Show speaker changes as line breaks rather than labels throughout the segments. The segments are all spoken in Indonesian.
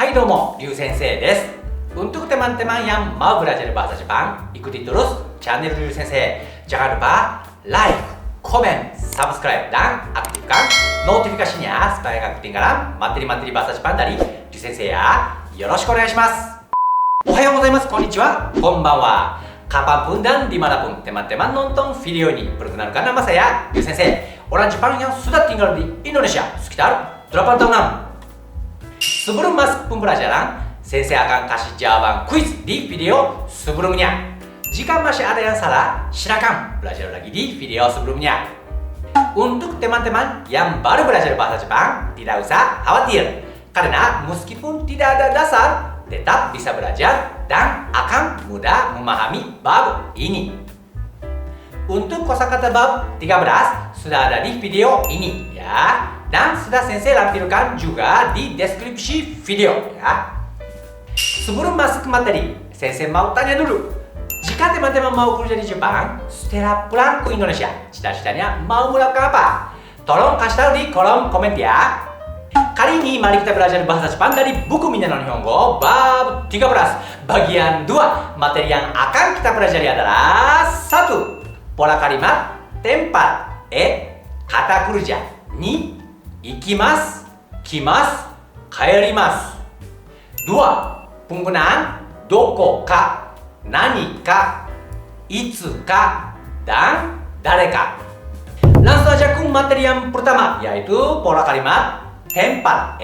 Hai domo, Ryu Sensei desu. Untuk teman-teman yang mau belajar bahasa Jepang, ikuti terus channel Ryu Sensei. Jangan lupa like, komen, subscribe, dan aktifkan notifikasinya supaya nggak ketinggalan materi-materi bahasa Jepang dari Ryu Sensei ya. Yoroshiku onegaishimasu. Ohayou gozaimasu, konnichiwa, konbanwa. Kapanpun dan dimanapun teman-teman nonton video ini, perkenalkan nama saya Ryu Sensei, orang Jepang yang sudah tinggal di Indonesia sekitar 8 tahunan. Sebelum masuk pembelajaran, Sensei akan kasih jawaban kuis di video sebelumnya. Jika masih ada yang salah, silakan belajar lagi di video sebelumnya. Untuk teman-teman yang baru belajar bahasa Jepang, tidak usah khawatir, karena meskipun tidak ada dasar, tetap bisa belajar dan akan mudah memahami bab ini. Untuk kosakata bab 13 sudah ada di video ini ya, dan sudah Sensei lampirkan juga di deskripsi video ya. Sebelum masuk ke materi, Sensei mau tanya dulu. Jika teman-teman mau kuliah di Jepang, setelah pulang ke Indonesia, cita-citanya mau melakukan apa? Tolong kasih tahu di kolom komen ya. Kali ini mari kita belajar bahasa Jepang dari buku Minna no Nihongo bab 13 bagian 2. Materi yang akan kita pelajari adalah 1. Pola kalimat tempat kata kerja ni ikimasu, kimasu, kaerimasu. 2. Penggunaan doko ka, nani ka, itsu ka, dan dareka. Langsung saja ke materi yang pertama, yaitu pola kalimat tempat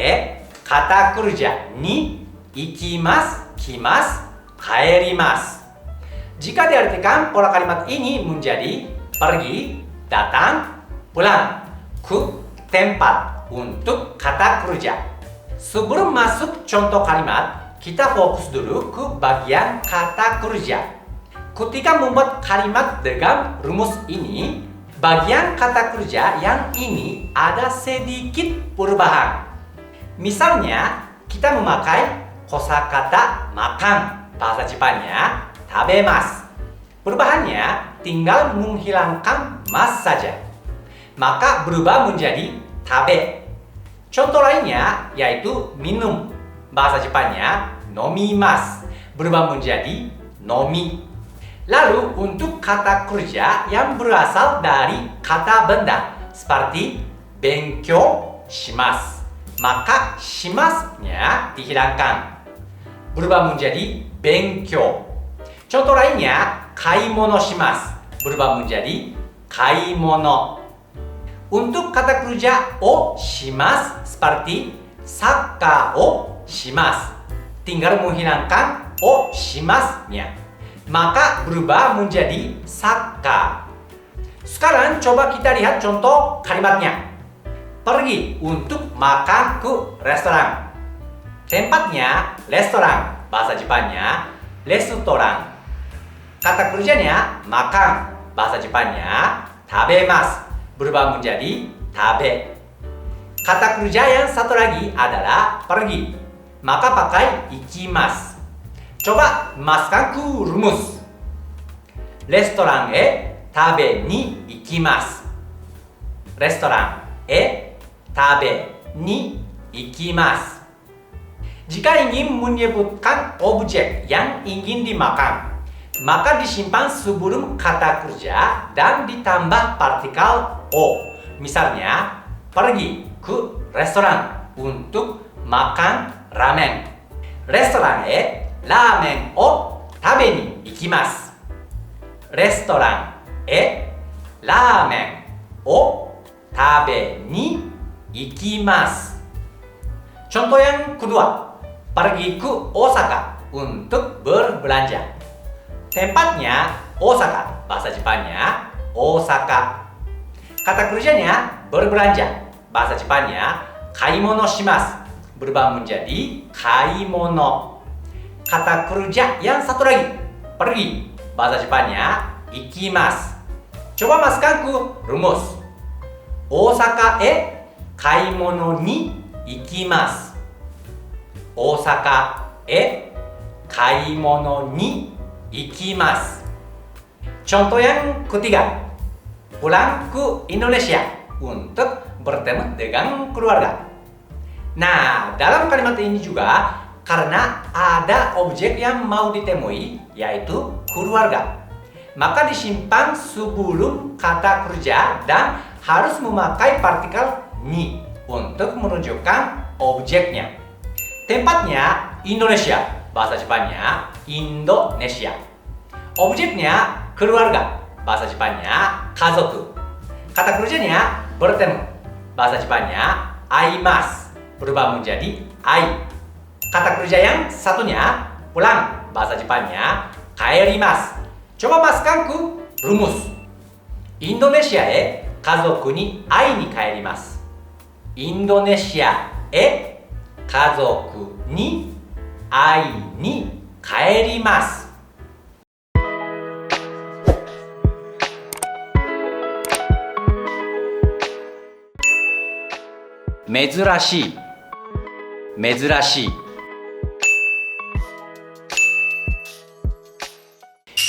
kata kerja ni ikimasu, kimasu, kaerimasu. Jika diartikan, pola kalimat ini menjadi pergi, datang, pulang ke tempat untuk kata kerja. Sebelum masuk contoh kalimat, kita fokus dulu ke bagian kata kerja. Ketika membuat kalimat dengan rumus ini, bagian kata kerja yang ini ada sedikit perubahan. Misalnya, kita memakai kosakata makan, bahasa Jepangnya tabemasu. Perubahannya tinggal menghilangkan mas saja, maka berubah menjadi tabe. Contoh lainnya yaitu minum, bahasa Jepangnya nomimasu, berubah menjadi nomi. Lalu untuk kata kerja yang berasal dari kata benda seperti benkyou shimasu, maka shimasu-nya dihilangkan, berubah menjadi benkyou. Contoh lainnya kaimono shimasu, berubah menjadi kaimono. Untuk kata kerja o shimasu seperti sakkar o shimasu, tinggal menghilangkan o shimasu-nya, maka berubah menjadi sakkar. Sekarang coba kita lihat contoh kalimatnya. Pergi untuk makan ke restoran. Tempatnya restoran, bahasa Jepangnya restoran. Kata kerjanya makan, bahasa Jepangnya tabemasu, berubah menjadi tabe. Kata kerja yang satu lagi adalah pergi, maka pakai ikimasu. Coba masukkan ke rumus. Restoran tabe ni ikimasu. Restoran tabe ni ikimasu. Jika ingin menyebutkan objek yang ingin dimakan, maka disimpan sebelum kata kerja dan ditambah partikel o. Misalnya, pergi ke restoran untuk makan ramen. Restoran ramen o tabe ni ikimasu. Restoran ramen o tabe ni ikimasu. Contoh yang kedua, pergi ke Osaka untuk berbelanja. Tempatnya Osaka, bahasa Jepangnya Osaka. Kata kerjanya berbelanja, bahasa Jepangnya kaimono shimasu, berubah menjadi kaimono. Kata kerja yang satu lagi, pergi, bahasa Jepangnya ikimasu. Coba masukkan ke rumus. Osaka kaimono ni ikimasu. Osaka kaimono ni ikimasu. Contoh yang ketiga, pulang ke Indonesia untuk bertemu dengan keluarga. Nah, dalam kalimat ini juga Karena ada objek yang mau ditemui, yaitu keluarga. Maka disimpan sebelum kata kerja dan harus memakai partikel ni untuk menunjukkan objeknya. Tempatnya Indonesia, bahasa Jepannya Indonesia. Objeknya keluarga, bahasa Jepannya kazoku. Kata kerjanya bertemu, bahasa Jepannya aimasu, berubah menjadi ai. Kata kerja yang satunya pulang, bahasa Jepannya kaerimasu. Coba masukkan ke rumus. Indonesiaへ家族に会いに帰ります。インドネシアへ家族に会いに帰ります。珍しい、珍しい。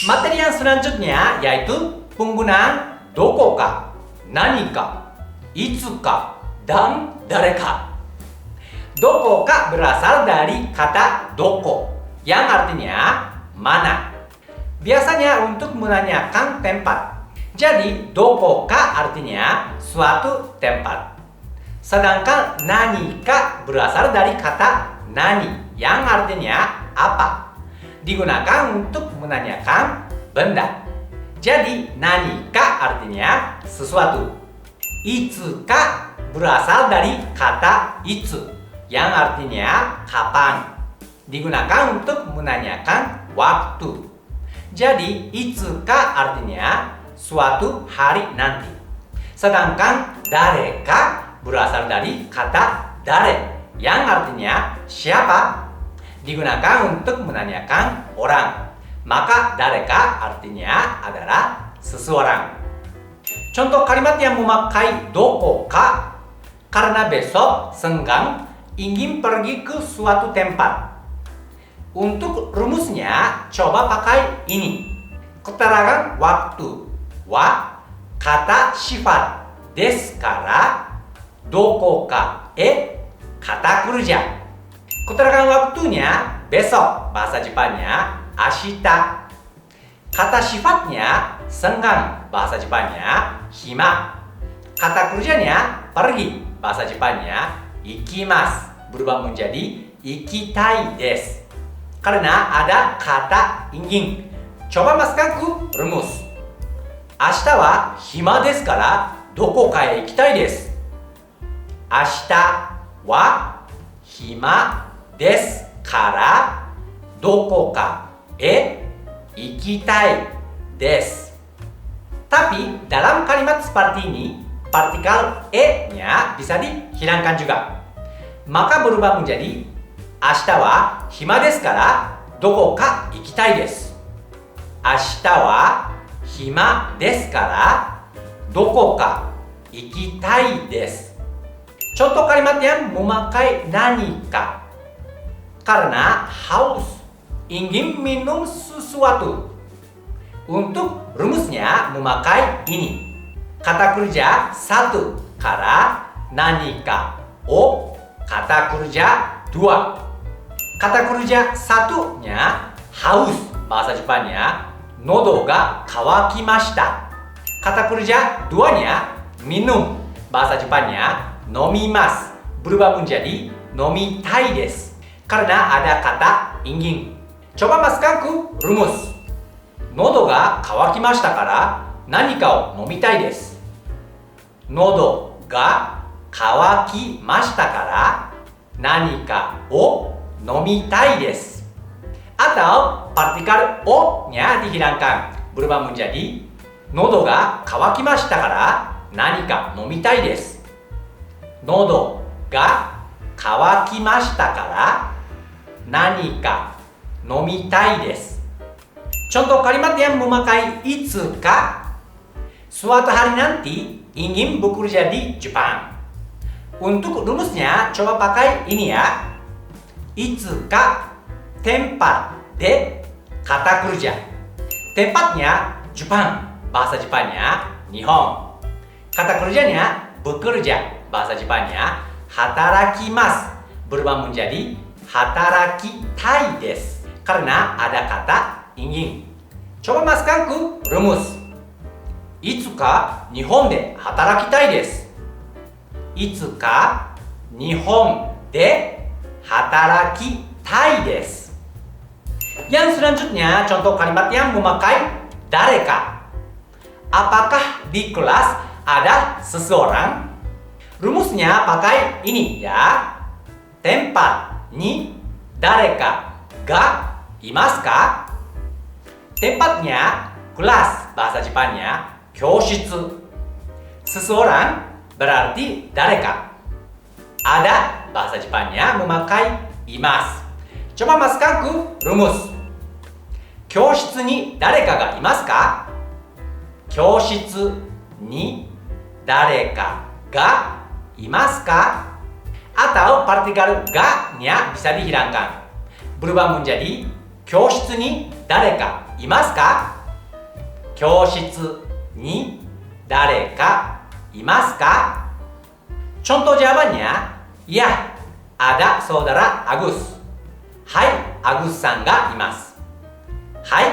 Materi yang selanjutnya yaitu penggunaan dokoka, nanika, itsuka, dan dareka. Dokoka berasal dari kata doko yang artinya mana. Biasanya untuk menanyakan tempat. Jadi dokoka artinya suatu tempat. Sedangkan nanika berasal dari kata nani yang artinya apa. Digunakan untuk menanyakan benda. Jadi nanika artinya sesuatu. Itsuka berasal dari kata itsu yang artinya kapan. Digunakan untuk menanyakan waktu. Jadi itsuka artinya suatu hari nanti. Sedangkan dareka berasal dari kata dare yang artinya siapa. Digunakan untuk menanyakan orang. Maka dareka artinya adalah seseorang. Contoh kalimat yang memakai dokoka: karena besok senggang ingin pergi ke suatu tempat. Untuk rumusnya coba pakai ini. Keterangan waktu wa kata sifat desu kara dokoka e kata kerja. Keterangan waktunya besok, bahasa Jepannya ashita. Kata sifatnya senggang, bahasa Jepannya hima. Kata kerjanya pergi, bahasa Jepannya ikimasu, berubah menjadi ikitai desu. Karena ada kata ingin. Coba masukkan ke rumus. Ashita wa hima desu kara dokoka e ikitai desu. Ashita wa hima desu kara dokoka e ikitai desu. Tapi dalam kalimat seperti ini, partikel e-nya bisa dihilangkan juga. Maka berubah menjadi ashita wa hima desu kara dokoka ikitai desu. Ashita wa hima desu kara dokoka ikitai desu. Contoh kalimat yang memakai nanika. Karena haus, ingin minum sesuatu. Untuk rumusnya memakai ini. Kata kerja satu kara nanika o kata kerja dua. Kata kerja satunya haus, bahasa Jepannya nodo ga kawakimashita. Kata kerja duanya minum, bahasa Jepannya nomimasu, berubah menjadi nomitai desu. Karena ada kata ingin. Coba masukkan ke rumus. Nodo ga kawakimashita kara nanika o nomitai desu. Nodo ga kawakimashita kara nanika o nomitai desu. Atau partikel o-nya dihilangkan, berubah menjadi nodo ga kawakimashita kara nanika nomitai desu. Nodo ga kawakimashita kara nanika nomitai desu. Contoh kalimat yang memakai itsuka. Suatu hari nanti ingin bekerja di Jepang. Untuk rumusnya coba pakai ini ya. Itsuka tempat de kata kerja. Tempatnya Jepang, bahasa Jepannya Nihon. Kata kerjanya bekerja, bahasa Jepannya hatarakimasu, berubah menjadi Hatarakitai desu. Karena ada kata ingin. Coba masukkan ke rumus. Itsuka Nihon de hatarakitai desu. Itsuka Nihon de hatarakitai desu. Yang selanjutnya contoh kalimat yang memakai dareka. Apakah di kelas ada seseorang? Rumusnya pakai ini ya. Tempat ni dareka ga imasu ka? Tempatnya kelas, bahasa Jepangnya kyoshitsu. Seseorang berarti dareka. Ada, bahasa Jepangnya memakai imasu. Coba masukkan ke rumus. Kyoshitsu ni dareka ga imasu ka? Kyoshitsu ni dareka ga imasu ka? Atau partikel ga-nya bisa dihilangkan. Berubah menjadi kyoshitsu ni dareka imasu ka? Kyoshitsu ni dareka imasu ka? Contoh jawabannya, ya, ada saudara Agus. Hai, Agus san ga imasu. Hai,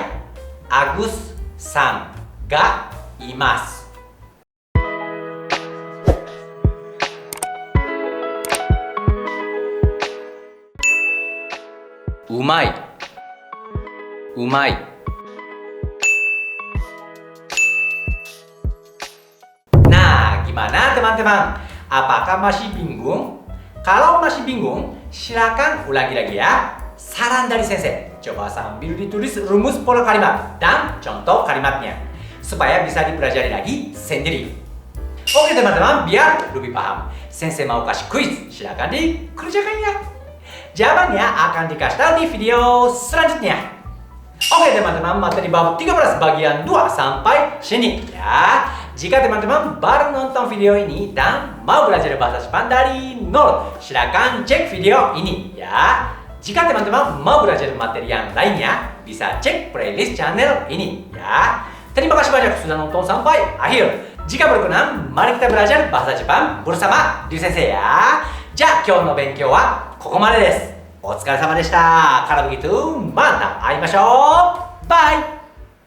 Agus san ga imasu. Umai. Umai. Nah, gimana teman-teman? Apakah masih bingung? Kalau masih bingung, silakan ulangi lagi ya. Saran dari sensei, coba sambil ditulis rumus pola kalimat dan contoh kalimatnya supaya bisa dipelajari lagi sendiri. Oke teman-teman, biar lebih paham, sensei mau kasih kuis, silakan dikerjakan ya. Jawabannya akan dikasih tahu di video selanjutnya. Oke teman-teman, materi bab 13 bagian 2 sampai sini ya. Jika teman-teman baru nonton video ini dan mau belajar bahasa Jepang dari nol, silakan cek video ini ya. Jika teman-teman mau belajar materi yang lainnya, bisa cek playlist channel ini ya. Terima kasih banyak sudah nonton sampai akhir. Jika berkenan, mari kita belajar bahasa Jepang bersama Ryu Sensei ya. じゃあ今日の勉強はここまでです。お疲れ様でした。からbegitu, また会いましょう。バイ。